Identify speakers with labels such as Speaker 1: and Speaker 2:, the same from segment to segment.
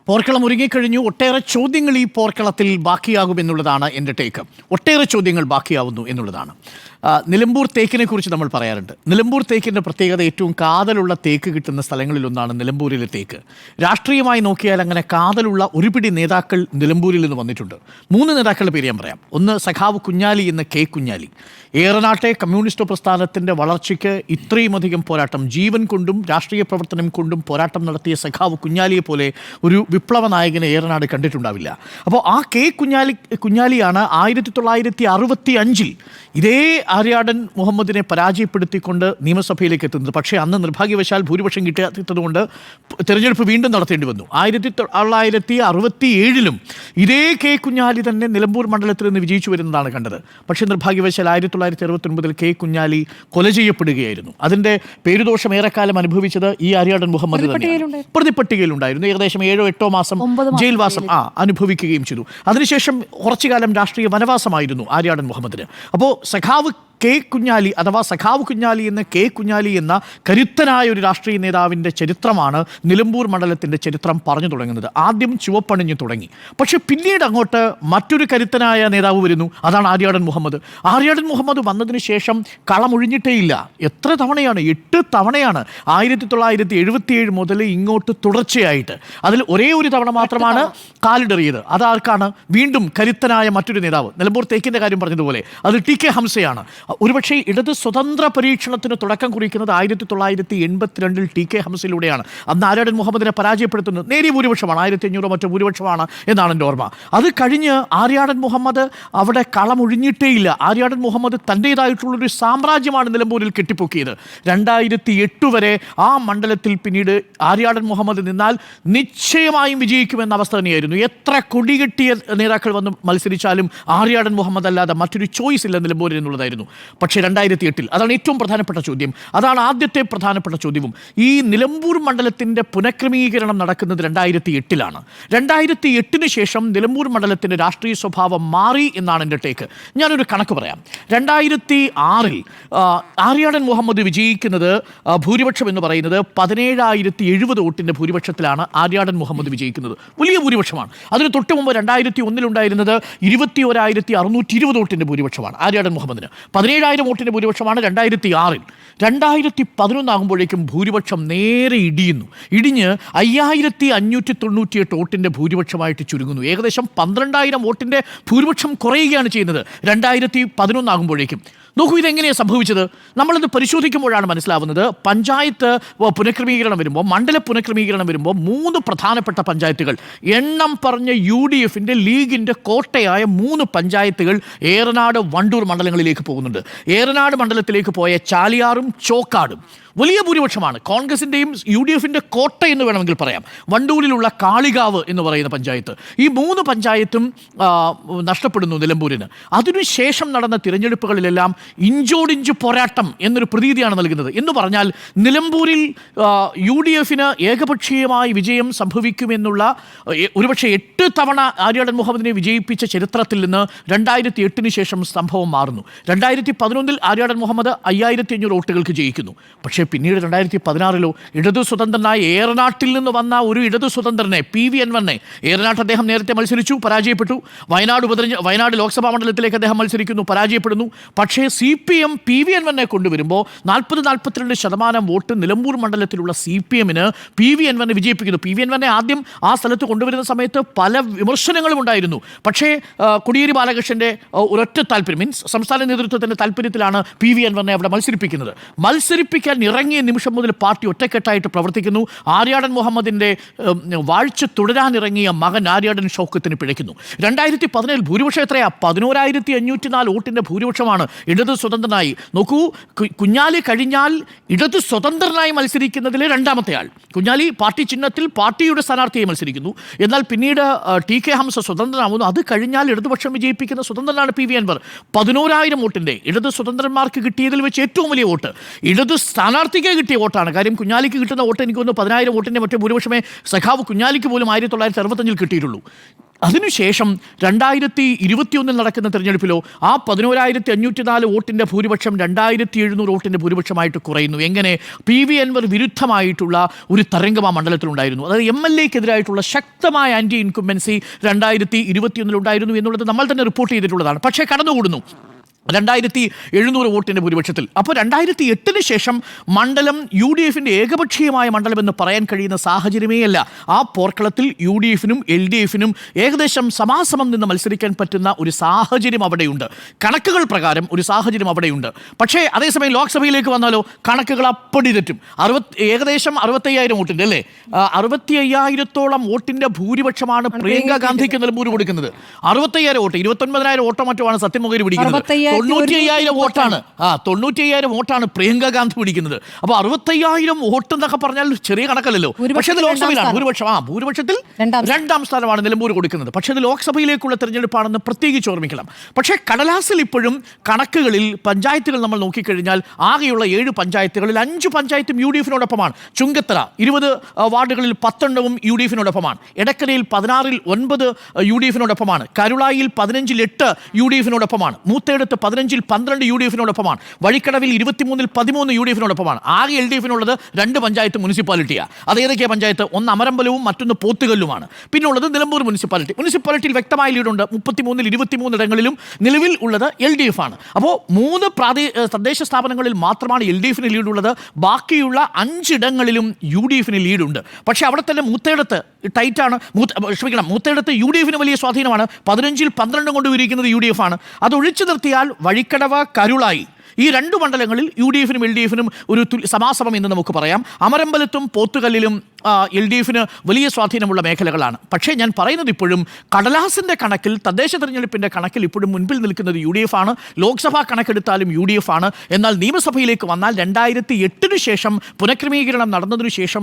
Speaker 1: പോർക്കളം ഒരുങ്ങിക്കഴിഞ്ഞു. ഒട്ടേറെ ചോദ്യങ്ങൾ ഈ പോർക്കളത്തിൽ ബാക്കിയാകുമെന്നുള്ളതാണ് എൻ്റെ ടേക്ക്. ഒട്ടേറെ ചോദ്യങ്ങൾ ബാക്കിയാവുന്നു എന്നുള്ളതാണ്. നിലമ്പൂർ തേക്കിനെ കുറിച്ച് നമ്മൾ പറയാറുണ്ട്. നിലമ്പൂർ തേക്കിൻ്റെ പ്രത്യേകത ഏറ്റവും കാതലുള്ള തേക്ക് കിട്ടുന്ന സ്ഥലങ്ങളിലൊന്നാണ് നിലമ്പൂരിലെ തേക്ക്. രാഷ്ട്രീയമായി നോക്കിയാൽ അങ്ങനെ കാതലുള്ള ഒരുപിടി നേതാക്കൾ നിലമ്പൂരിൽ നിന്ന് വന്നിട്ടുണ്ട്. 3 നേതാക്കളുടെ പേര് ഞാൻ പറയാം. ഒന്ന് സഖാവ് കുഞ്ഞാലി എന്ന കെ കുഞ്ഞാലി. ഏറനാട്ടെ കമ്മ്യൂണിസ്റ്റ് പ്രസ്ഥാനത്തിൻ്റെ വളർച്ചയ്ക്ക് ഇത്രയുമധികം പോരാട്ടം, ജീവൻ കൊണ്ടും രാഷ്ട്രീയ പ്രവർത്തനം കൊണ്ടും പോരാട്ടം നടത്തിയ സഖാവ് കുഞ്ഞാലിയെ പോലെ ഒരു വിപ്ലവ നായകനെ ഏറനാട് കണ്ടിട്ടുണ്ടാവില്ല. അപ്പോൾ ആ കെ കുഞ്ഞാലിയാണ് 1965 ഇതേ ആര്യാടൻ മുഹമ്മദിനെ പരാജയപ്പെടുത്തിക്കൊണ്ട് നിയമസഭയിലേക്ക് എത്തുന്നത്. പക്ഷേ അന്ന് നിർഭാഗ്യവശാൽ ഭൂരിപക്ഷം കിട്ടാത്തതുകൊണ്ട് തിരഞ്ഞെടുപ്പ് വീണ്ടും നടത്തേണ്ടി വന്നു. 1967 ഇതേ കെ കുഞ്ഞാലി തന്നെ നിലമ്പൂർ മണ്ഡലത്തിൽ നിന്ന് വിജയിച്ചു വരുന്നതാണ് കണ്ടത്. പക്ഷേ നിർഭാഗ്യവശാൽ 1969 കെ കുഞ്ഞാലി കൊല ചെയ്യപ്പെടുകയായിരുന്നു. അതിൻ്റെ പേരുദോഷം ഏറെക്കാലം അനുഭവിച്ചത് ഈ ആര്യാടൻ മുഹമ്മദ് തന്നെയാണ്. പ്രതിപട്ടികയിലുണ്ടായിരുന്നു. ഏകദേശം 7-8 മാസം ജയിൽവാസം അനുഭവിക്കുകയും ചെയ്തു. അതിനുശേഷം കുറച്ചു കാലം രാഷ്ട്രീയ വനവാസമായിരുന്നു ആര്യാടൻ മുഹമ്മദിന്. അപ്പോൾ സഖാവ് കെ കുഞ്ഞാലി അഥവാ സഖാവ് കുഞ്ഞാലി എന്ന കെ കുഞ്ഞാലി എന്ന കരുത്തനായ ഒരു രാഷ്ട്രീയ നേതാവിൻ്റെ ചരിത്രമാണ് നിലമ്പൂർ മണ്ഡലത്തിൻ്റെ ചരിത്രം പറഞ്ഞു തുടങ്ങുന്നത്. ആദ്യം ചുവപ്പണിഞ്ഞു തുടങ്ങി. പക്ഷെ പിന്നീട് അങ്ങോട്ട് മറ്റൊരു കരുത്തനായ നേതാവ് വരുന്നു. അതാണ് ആര്യാടൻ മുഹമ്മദ്. ആര്യാടൻ മുഹമ്മദ് വന്നതിന് ശേഷം കളമൊഴിഞ്ഞിട്ടേയില്ല. എത്ര തവണയാണ്? 8 തവണയാണ് 1977 മുതൽ ഇങ്ങോട്ട് തുടർച്ചയായിട്ട്. അതിൽ ഒരേ ഒരു തവണ മാത്രമാണ് കാലിടറിയത്. അതാർക്കാണ്? വീണ്ടും കരുത്തനായ മറ്റൊരു നേതാവ്. നിലമ്പൂർ തേക്കിൻ്റെ കാര്യം പറഞ്ഞതുപോലെ അത് ടി കെ ഹംസയാണ്. ഒരുപക്ഷെ ഇടത് സ്വതന്ത്ര പരീക്ഷണത്തിന് തുടക്കം കുറിക്കുന്നത് 1982 ടി കെ ഹംസയിലൂടെയാണ്. അന്ന് ആര്യാടൻ മുഹമ്മദിനെ പരാജയപ്പെടുത്തുന്നത് നേരിയ ഭൂരിപക്ഷമാണ്, 1500 മറ്റോ ഭൂരിപക്ഷമാണ് എന്നാണ് എൻ്റെ ഓർമ്മ. അത് കഴിഞ്ഞ് ആര്യാടൻ മുഹമ്മദ് അവിടെ കളമൊഴിഞ്ഞിട്ടേയില്ല. ആര്യാടൻ മുഹമ്മദ് തൻ്റേതായിട്ടുള്ളൊരു സാമ്രാജ്യമാണ് നിലമ്പൂരിൽ കെട്ടിപ്പൊക്കിയത്. 2008 വരെ ആ മണ്ഡലത്തിൽ പിന്നീട് ആര്യാടൻ മുഹമ്മദ് നിന്നാൽ നിശ്ചയമായും വിജയിക്കുമെന്ന അവസ്ഥ തന്നെയായിരുന്നു. എത്ര കൊടികെട്ടിയ നേതാക്കൾ വന്ന് മത്സരിച്ചാലും ആര്യാടൻ മുഹമ്മദ് അല്ലാതെ മറ്റൊരു ചോയ്സ് ഇല്ല നിലമ്പൂരിൽ എന്നുള്ളതായിരുന്നു. പക്ഷേ 2008 അതാണ് ഏറ്റവും പ്രധാനപ്പെട്ട ചോദ്യം. അതാണ് ആദ്യത്തെ പ്രധാനപ്പെട്ട ചോദ്യവും. ഈ നിലമ്പൂർ മണ്ഡലത്തിൻ്റെ പുനഃക്രമീകരണം നടക്കുന്നത് 2008 2008 ശേഷം നിലമ്പൂർ മണ്ഡലത്തിൻ്റെ രാഷ്ട്രീയ സ്വഭാവം മാറി എന്നാണ് എൻ്റെ ടേക്ക്. ഞാനൊരു കണക്ക് പറയാം. 2006 ആര്യാടൻ മുഹമ്മദ് വിജയിക്കുന്നത് ഭൂരിപക്ഷം എന്ന് പറയുന്നത് 17,070 വോട്ടിൻ്റെ ഭൂരിപക്ഷത്തിലാണ് ആര്യാടൻ മുഹമ്മദ് വിജയിക്കുന്നത്. വലിയ ഭൂരിപക്ഷമാണ്. അതിന് തൊട്ട് മുമ്പ് 2001 ഉണ്ടായിരുന്നത് 21,620 വോട്ടിൻ്റെ ഭൂരിപക്ഷമാണ് ആര്യാടൻ മുഹമ്മദിന്. 17,000 വോട്ടിൻ്റെ ഭൂരിപക്ഷമാണ് 2006. 2011 ആകുമ്പോഴേക്കും ഭൂരിപക്ഷം നേരെ ഇടിഞ്ഞ് 5,598 വോട്ടിൻ്റെ ഭൂരിപക്ഷമായിട്ട് ചുരുങ്ങുന്നു. ഏകദേശം 12,000 വോട്ടിൻ്റെ ഭൂരിപക്ഷം കുറയുകയാണ് ചെയ്യുന്നത് 2011 ആകുമ്പോഴേക്കും. നോക്കൂ, ഇതെങ്ങനെയാണ് സംഭവിച്ചത്? നമ്മളിത് പരിശോധിക്കുമ്പോഴാണ് മനസ്സിലാവുന്നത്. പഞ്ചായത്ത് പുനഃക്രമീകരണം വരുമ്പോൾ, മണ്ഡല പുനഃക്രമീകരണം വരുമ്പോൾ 3 പ്രധാനപ്പെട്ട പഞ്ചായത്തുകൾ, എണ്ണം പറഞ്ഞ UDFൻ്റെ ലീഗിൻ്റെ കോട്ടയായ 3 പഞ്ചായത്തുകൾ ഏറനാട് വണ്ടൂർ മണ്ഡലങ്ങളിലേക്ക് പോകുന്നുണ്ട്. ഏറനാട് മണ്ഡലത്തിലേക്ക് പോയ ചാലിയാറും ചോക്കാടും വലിയ ഭൂരിപക്ഷമാണ്. കോൺഗ്രസിൻ്റെയും UDFൻ്റെ കോട്ട എന്ന് വേണമെങ്കിൽ പറയാം. വണ്ടൂരിലുള്ള കാളികാവ് എന്ന് പറയുന്ന പഞ്ചായത്ത്, ഈ 3 പഞ്ചായത്തും നഷ്ടപ്പെടുന്നു നിലമ്പൂരിന്. അതിനുശേഷം നടന്ന തിരഞ്ഞെടുപ്പുകളിലെല്ലാം ഇഞ്ചോടിഞ്ച് പോരാട്ടം എന്നൊരു പ്രതീതിയാണ് നൽകുന്നത്. എന്ന് പറഞ്ഞാൽ നിലമ്പൂരിൽ UDFന് ഏകപക്ഷീയമായി വിജയം സംഭവിക്കുമെന്നുള്ള ഒരുപക്ഷെ 8 തവണ ആര്യാടൻ മുഹമ്മദിനെ വിജയിപ്പിച്ച ചരിത്രത്തിൽ നിന്ന് 2008 ശേഷം സംഭവം മാറുന്നു. 2011 ആര്യാടൻ മുഹമ്മദ് 5,500 വോട്ടുകൾക്ക് ജയിക്കുന്നു. പക്ഷേ പിന്നീട് 2016 ഇടതു സ്വതന്ത്രനായ ഏറനാട്ടിൽ നിന്ന് വന്ന ഒരു ഇടതു സ്വതന്ത്രനെ PV അൻവറിനെ, ഏറനാട്ട് അദ്ദേഹം നേരത്തെ മത്സരിച്ചു, പരാജയപ്പെട്ടു. വയനാട് ലോക്സഭാ മണ്ഡലത്തിലേക്ക് അദ്ദേഹം മത്സരിക്കുന്നു, പരാജയപ്പെടുന്നു. പക്ഷേ CPM PV അൻവറിനെ കൊണ്ടുവരുമ്പോൾ 40-42% വോട്ട് നിലമ്പൂർ മണ്ഡലത്തിലുള്ള CPMന് PV അൻവറിനെ വിജയിപ്പിക്കുന്നു. PV അൻവറിനെ ആദ്യം ആ സ്ഥലത്ത് കൊണ്ടുവരുന്ന സമയത്ത് പല വിമർശനങ്ങളും ഉണ്ടായിരുന്നു. പക്ഷേ കോടിയേരി ബാലകൃഷ്ണൻ്റെ ഒരൊറ്റ താല്പര്യം, മീൻസ് സംസ്ഥാന നേതൃത്വത്തിൻ്റെ താല്പര്യത്തിലാണ് PV അൻവറിനെ അവിടെ മത്സരിപ്പിക്കുന്നത്. മത്സരിപ്പിക്കാൻ ഇറങ്ങിയ നിമിഷം മുതൽ പാർട്ടി ഒറ്റക്കെട്ടായിട്ട് പ്രവർത്തിക്കുന്നു. ആര്യാടൻ മുഹമ്മദിൻ്റെ വാഴ്ച തുടരാനിറങ്ങിയ മകൻ ആര്യാടൻ ഷൗക്കത്തിന് പിഴയ്ക്കുന്നു. 2017 ഭൂരിപക്ഷം എത്രയാ? 11,504 വോട്ടിൻ്റെ ഭൂരിപക്ഷമാണ് ഇടത് സ്വതന്ത്രനായി. നോക്കൂ, കുഞ്ഞാലി കഴിഞ്ഞാൽ ഇടത് സ്വതന്ത്രനായി മത്സരിക്കുന്നതിലെ 2ാമത്തെ ആൾ. കുഞ്ഞാലി പാർട്ടി ചിഹ്നത്തിൽ പാർട്ടിയുടെ സ്ഥാനാർത്ഥിയായി മത്സരിക്കുന്നു. എന്നാൽ പിന്നീട് ടി കെ ഹംസ സ്വതന്ത്രനാകുന്നു. അത് കഴിഞ്ഞാൽ ഇടതുപക്ഷം വിജയിപ്പിക്കുന്ന സ്വതന്ത്രനാണ് PV അൻവർ. 11,000 വോട്ടിൻ്റെ ഇടത് സ്വതന്ത്രന്മാർക്ക് കിട്ടിയതിൽ വെച്ച് ഏറ്റവും വലിയ വോട്ട് ഇടത് സ്ഥാനാർത്ഥിക്ക് കിട്ടിയ വോട്ടാണ്. കാര്യം കുഞ്ഞാലിക്ക് കിട്ടുന്ന വോട്ട് എനിക്ക് തോന്നുന്നു 10,000 വോട്ടിൻ്റെ മറ്റേ ഭൂരിപക്ഷമേ സഖാവ് കുഞ്ഞാലിക്ക് പോലും 1965 കിട്ടിയിട്ടുള്ളൂ. അതിനുശേഷം 2021 നടക്കുന്ന തെരഞ്ഞെടുപ്പിലോ ആ 11,504 വോട്ടിൻ്റെ ഭൂരിപക്ഷം 2,700 വോട്ടിൻ്റെ ഭൂരിപക്ഷമായിട്ട് കുറയുന്നു. എങ്ങനെ? PV അൻവർ വിരുദ്ധമായിട്ടുള്ള ഒരു തരംഗം ആ മണ്ഡലത്തിലുണ്ടായിരുന്നു. അതായത് MLA-ക്കെതിരായിട്ടുള്ള ശക്തമായ ആൻറ്റി ഇൻകുംബൻസി 2021 ഉണ്ടായിരുന്നു എന്നുള്ളത് നമ്മൾ തന്നെ റിപ്പോർട്ട് ചെയ്തിട്ടുള്ളതാണ്. പക്ഷേ കടന്നുകൂടുന്നു 2,700 വോട്ടിൻ്റെ ഭൂരിപക്ഷത്തിൽ. അപ്പോൾ 2008 ശേഷം മണ്ഡലം UDF-ന്റെ ഏകപക്ഷീയമായ മണ്ഡലമെന്ന് പറയാൻ കഴിയുന്ന സാഹചര്യമേ അല്ല. ആ പോർക്കളത്തിൽ UDF-നും LDF-നും ഏകദേശം സമാസമം നിന്ന് മത്സരിക്കാൻ പറ്റുന്ന ഒരു സാഹചര്യം അവിടെയുണ്ട്. കണക്കുകൾ പ്രകാരം ഒരു സാഹചര്യം അവിടെയുണ്ട്. പക്ഷേ അതേസമയം ലോക്സഭയിലേക്ക് വന്നാലോ കണക്കുകൾ അപ്പടി തെറ്റും. ഏകദേശം 65,000 വോട്ടിൻ്റെ അല്ലേ, 65,000-ഓളം വോട്ടിൻ്റെ ഭൂരിപക്ഷമാണ് പ്രിയങ്ക ഗാന്ധിക്ക് നിലമ്പൂർ കൊടുക്കുന്നത്. 65,000 വോട്ട്, 29,000 വോട്ടോ മറ്റുമാണ് സത്യം മൊകേരി പിടിക്കുന്നത്. 95,000 വോട്ടാണ് 95,000 വോട്ടാണ് പ്രിയങ്ക ഗാന്ധി പിടിക്കുന്നത്. അപ്പോൾ 65,000 വോട്ട് എന്നൊക്കെ പറഞ്ഞാൽ ചെറിയ കണക്കല്ലല്ലോ. പക്ഷേ ഇത് ലോക്സഭയിലാണ് ഭൂരിപക്ഷത്തിൽ 2ാം സ്ഥാനമാണ് നിലമ്പൂർ കൊടുക്കുന്നത്. പക്ഷേ ഇത് ലോക്സഭയിലേക്കുള്ള തെരഞ്ഞെടുപ്പാണെന്ന് പ്രത്യേകിച്ച് ഓർമ്മിക്കണം. പക്ഷേ കടലാസിൽ ഇപ്പോഴും കണക്കുകളിൽ പഞ്ചായത്തുകൾ നമ്മൾ നോക്കിക്കഴിഞ്ഞാൽ ആകെയുള്ള 7 പഞ്ചായത്തുകളിൽ 5 പഞ്ചായത്തും UDF-നോടൊപ്പമാണ്. ചുങ്കത്തറ 20 വാർഡുകളിൽ 10 UDF-നോടൊപ്പമാണ്. എടക്കരയിൽ 16-ൽ 9 UDF-നോടൊപ്പമാണ്. കരുളായിൽ 15-ൽ 8 UDF-നോടൊപ്പമാണ്. മൂത്തേടത്ത് 15-ൽ 12 UDF-നോടൊപ്പമാണ്. വഴിക്കടവിൽ 23-ൽ 13 UDF-നോടൊപ്പമാണ്. ആകെ LDF-നുള്ളത് 2 പഞ്ചായത്ത് മുനിസിപ്പാലിറ്റിയാണ്. അത് ഏതൊക്കെയാണ് പഞ്ചായത്ത്? ഒന്ന് അമരമ്പലവും മറ്റൊന്ന് പോത്തുകല്ലുമാണ്. പിന്നുള്ളത് നിലമ്പൂർ മുനിസിപ്പാലിറ്റിയിൽ വ്യക്തമായ ലീഡുണ്ട്. 33-ൽ 23 ഇടങ്ങളിലും നിലവിൽ ഉള്ളത് LDF-ആണ്. അപ്പോൾ 3 തദ്ദേശ സ്ഥാപനങ്ങളിൽ മാത്രമാണ് LDF-ന് ലീഡുള്ളത്. ബാക്കിയുള്ള 5 ഇടങ്ങളിലും UDF-ന് ലീഡുണ്ട്. പക്ഷേ അവിടെ തന്നെ മൂത്തേടത്ത് ടൈറ്റാണ്. മൂത്തേടത്ത് UDF-ന് വലിയ സ്വാധീനമാണ്. 15-ൽ 12 കൊണ്ട് ഇരിക്കുന്നത് UDF-ആണ്. അതൊഴിച്ചു നിർത്തിയാൽ വഴിക്കടവ്, കരുളായി ഈ 2 മണ്ഡലങ്ങളിൽ UDF-നും LDF-നും ഒരു സമാസമം എന്ന് നമുക്ക് പറയാം. അമരമ്പലത്തും പോത്തുകല്ലിലും LDF-ന് വലിയ സ്വാധീനമുള്ള മേഖലകളാണ്. പക്ഷേ ഞാൻ പറയുന്നത് ഇപ്പോഴും കടലാസിൻ്റെ കണക്കിൽ, തദ്ദേശ തെരഞ്ഞെടുപ്പിൻ്റെ കണക്കിൽ ഇപ്പോഴും മുൻപിൽ നിൽക്കുന്നത് UDF-ആണ്. ലോക്സഭാ കണക്കെടുത്താലും UDF-ആണ്. എന്നാൽ നിയമസഭയിലേക്ക് വന്നാൽ 2008 ശേഷം പുനഃക്രമീകരണം നടന്നതിനു ശേഷം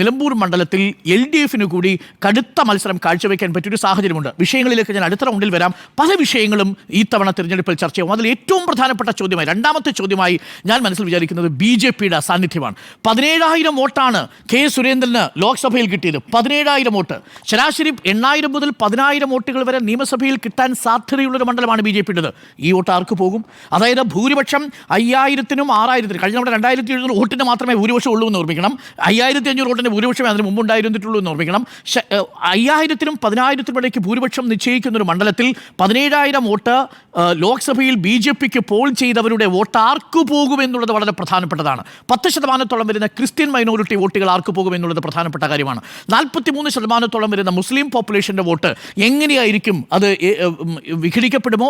Speaker 1: നിലമ്പൂർ മണ്ഡലത്തിൽ LDF-ന് കൂടി കടുത്ത മത്സരം കാഴ്ചവെക്കാൻ പറ്റിയൊരു സാഹചര്യമുണ്ട്. വിഷയങ്ങളിലേക്ക് ഞാൻ അടുത്ത റൗണ്ടിൽ വരാം. പല വിഷയങ്ങളും ഈ തവണ തെരഞ്ഞെടുപ്പിൽ ചർച്ചയാവും. അതിൽ ഏറ്റവും പ്രധാനപ്പെട്ട ചോദ്യമായി, രണ്ടാമത്തെ ചോദ്യമായി ഞാൻ മനസ്സിൽ വിചാരിക്കുന്നത് BJP-യുടെ സാന്നിധ്യമാണ്. 17,000 വോട്ടാണ് KS സുരേന്ദ്രന് ലോക്സഭയിൽ കിട്ടിയത്. 17,000 വോട്ട്. ശരാശരി 8,000 മുതൽ 10,000 വോട്ടുകൾ വരെ നിയമസഭയിൽ കിട്ടാൻ സാധ്യതയുള്ളൊരു മണ്ഡലമാണ് BJP-യുടേത്. ഈ വോട്ട് ആർക്ക് പോകും? അതായത് ഭൂരിപക്ഷം 5,000-നും 6,000-നും, കഴിഞ്ഞ നമ്മുടെ 2,700 വോട്ടിന് മാത്രമേ ഭൂരിപക്ഷം ഉള്ളൂ എന്ന് ഓർമ്മിക്കണം. 5,500 വോട്ടിൻ്റെ ഭൂരിപക്ഷമേ അതിന് മുമ്പ് ഉണ്ടായിരുന്നിട്ടുള്ളൂ എന്ന് ഓർമ്മിക്കണം. 5,000-നും 10,000-നും ഇടയ്ക്ക് ഭൂരിപക്ഷം നിശ്ചയിക്കുന്ന ഒരു മണ്ഡലത്തിൽ 17,000 വോട്ട് ലോക്സഭയിൽ BJP-ക്ക് പോൾ ചെയ്തവരുടെ വോട്ട് ആർക്ക് പോകുമെന്നുള്ളത് വളരെ പ്രധാനപ്പെട്ടതാണ്. 10% വരുന്ന ക്രിസ്ത്യൻ മൈനോറിറ്റി വോട്ടുകൾ ആർക്ക് പോകുമെന്നുള്ളത് പ്രധാനപ്പെട്ട കാര്യമാണ്. 43% വരുന്ന മുസ്ലിം പോപ്പുലേഷൻ്റെ വോട്ട് എങ്ങനെയായിരിക്കും? അത് വിഘടിക്കപ്പെടുമോ?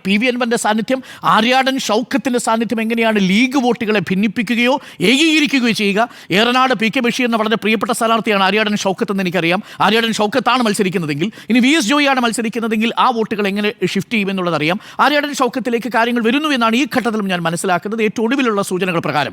Speaker 1: PV അൻവറിൻ്റെ സാന്നിധ്യം, ആര്യാടൻ ഷൗക്കത്തിൻ്റെ സാന്നിധ്യം എങ്ങനെയാണ് ലീഗ് വോട്ടുകളെ ഭിന്നിപ്പിക്കുകയോ ഏകീകരിക്കുകയോ ചെയ്യുക? ഏറനാട് PK ബഷീറിന് വളരെ പ്രിയപ്പെട്ട സ്ഥാനാർത്ഥിയാണ് ആര്യാടൻ ഷൗക്കത്ത് എന്ന് എനിക്കറിയാം. ആര്യാടൻ ഷൗക്കത്താണ് മത്സരിക്കുന്നതെങ്കിൽ, ഇനി VS ജോയിയാണ് മത്സരിക്കുന്നതെങ്കിൽ ആ വോട്ടുകൾ എങ്ങനെ ഷിഫ്റ്റ് ചെയ്യുമെന്നുള്ളത് അറിയാം. ആര്യാടൻ ഷൗക്കത്തിലേക്ക് കാര്യങ്ങൾ വരുന്നു എന്നാണ് ഈ ഘട്ടത്തിലും ഞാൻ മനസ്സിലാക്കുന്നത്, ഏറ്റവും ഒടുവിലുള്ള സൂചനകൾ പ്രകാരം.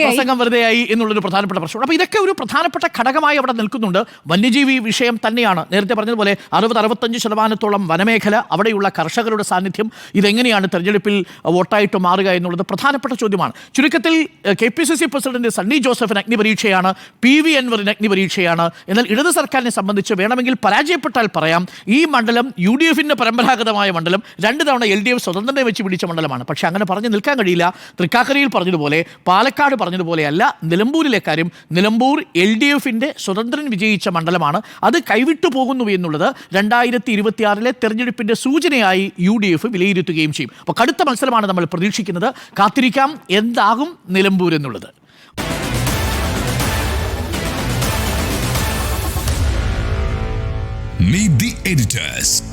Speaker 1: പ്രസംഗം വെറുതെയായി എന്നുള്ളൊരു പ്രധാനപ്പെട്ട പ്രശ്നമാണ്. അപ്പോൾ ഇതൊക്കെ ഒരു പ്രധാനപ്പെട്ട ഘടകമായി അവിടെ നിൽക്കുന്നുണ്ട്. വന്യജീവി വിഷയം തന്നെയാണ്. നേരത്തെ പറഞ്ഞതുപോലെ 60-65% വനമേഖല, അവിടെയുള്ള കർഷകരുടെ സാന്നിധ്യം, ഇതെങ്ങനെയാണ് തെരഞ്ഞെടുപ്പിൽ വോട്ടായിട്ട് മാറുക എന്നുള്ളത് പ്രധാനപ്പെട്ട ചോദ്യമാണ്. ചുരുക്കത്തിൽ KPCC പ്രസിഡന്റ് സണ്ണി ജോസഫിന് അഗ്നിപരീക്ഷയാണ്, PV അൻവറിന് അഗ്നിപരീക്ഷയാണ്. എന്നാൽ ഇടത് സർക്കാരിനെ സംബന്ധിച്ച് വേണമെങ്കിൽ പരാജയപ്പെട്ടാൽ പറയാം, ഈ മണ്ഡലം UDF-ന്റെ പരമ്പരാഗതമായ മണ്ഡലം, 2 തവണ LDF സ്വതന്ത്രനെ വെച്ച് പിടിച്ച മണ്ഡലമാണ്. പക്ഷേ അങ്ങനെ പറഞ്ഞു നിൽക്കാൻ കഴിയില്ല. തൃക്കാക്കരയിൽ പറഞ്ഞതുപോലെ, പാലക്കാട് പറഞ്ഞതുപോലെയല്ല നിലമ്പൂരിലെ കാര്യം. നിലമ്പൂർ LDF-ന്റെ സ്വതന്ത്രൻ വിജയിച്ച മണ്ഡലമാണ്. അത് കൈവിട്ടു പോകുന്നു എന്നുള്ളത് 2026-ലെ തെരഞ്ഞെടുപ്പിൻ്റെ സൂചനയായി UDF വിലയിരുത്തുകയും ചെയ്യും. അപ്പോൾ കടുത്ത മത്സരമാണ് നമ്മൾ പ്രതീക്ഷിക്കുന്നത്. കാത്തിരിക്കാം എന്താകും നിലമ്പൂർ എന്നുള്ളത്.
Speaker 2: Meet the editors.